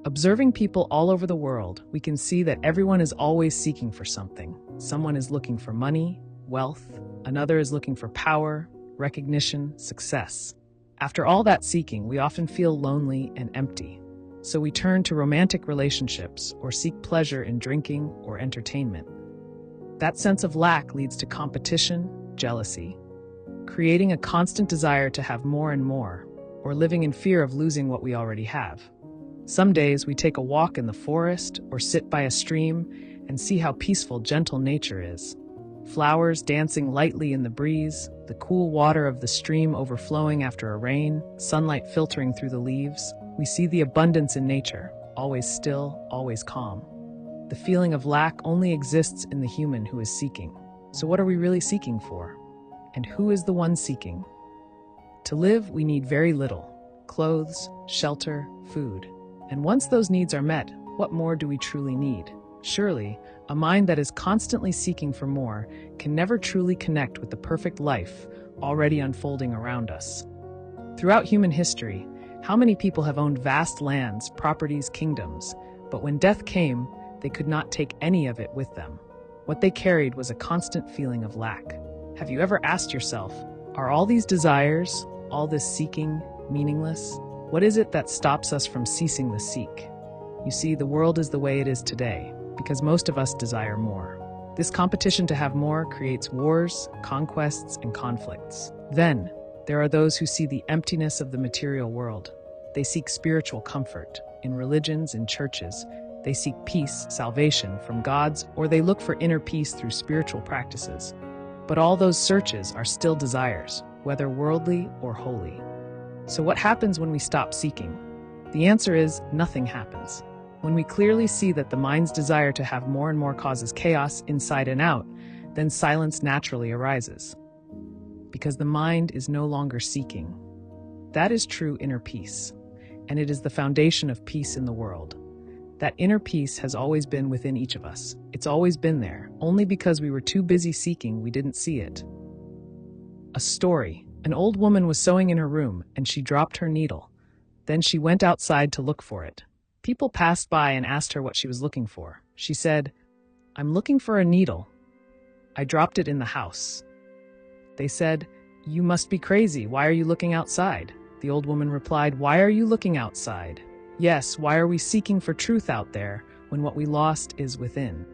Observing people all over the world, we can see that everyone is always seeking for something. Someone is looking for money, wealth, another is looking for power, recognition, success. After all that seeking, we often feel lonely and empty. So we turn to romantic relationships or seek pleasure in drinking or entertainment. That sense of lack leads to competition, jealousy, creating a constant desire to have more and more, or living in fear of losing what we already have. Some days we take a walk in the forest or sit by a stream and see how peaceful, gentle nature is. Flowers dancing lightly in the breeze, the cool water of the stream overflowing after a rain, sunlight filtering through the leaves. We see the abundance in nature, always still, always calm. The feeling of lack only exists in the human who is seeking. So what are we really seeking for? And who is the one seeking? To live, we need very little: clothes, shelter, food. And once those needs are met, what more do we truly need? Surely, a mind that is constantly seeking for more can never truly connect with the perfect life already unfolding around us. Throughout human history, how many people have owned vast lands, properties, kingdoms, but when death came, they could not take any of it with them. What they carried was a constant feeling of lack. Have you ever asked yourself, are all these desires, all this seeking, meaningless? What is it that stops us from ceasing the seek? You see, the world is the way it is today, because most of us desire more. This competition to have more creates wars, conquests, and conflicts. Then, there are those who see the emptiness of the material world. They seek spiritual comfort. In religions, in churches, they seek peace, salvation from gods, or they look for inner peace through spiritual practices. But all those searches are still desires, whether worldly or holy. So what happens when we stop seeking? The answer is nothing happens. When we clearly see that the mind's desire to have more and more causes chaos inside and out, then silence naturally arises. Because the mind is no longer seeking. That is true inner peace, and it is the foundation of peace in the world. That inner peace has always been within each of us. It's always been there. Only because we were too busy seeking, we didn't see it. A story. An old woman was sewing in her room, and she dropped her needle. Then she went outside to look for it. People passed by and asked her what she was looking for. She said, "I'm looking for a needle. I dropped it in the house." They said, "You must be crazy. Why are you looking outside?" The old woman replied, "Why are you looking outside? Yes, why are we seeking for truth out there when what we lost is within?"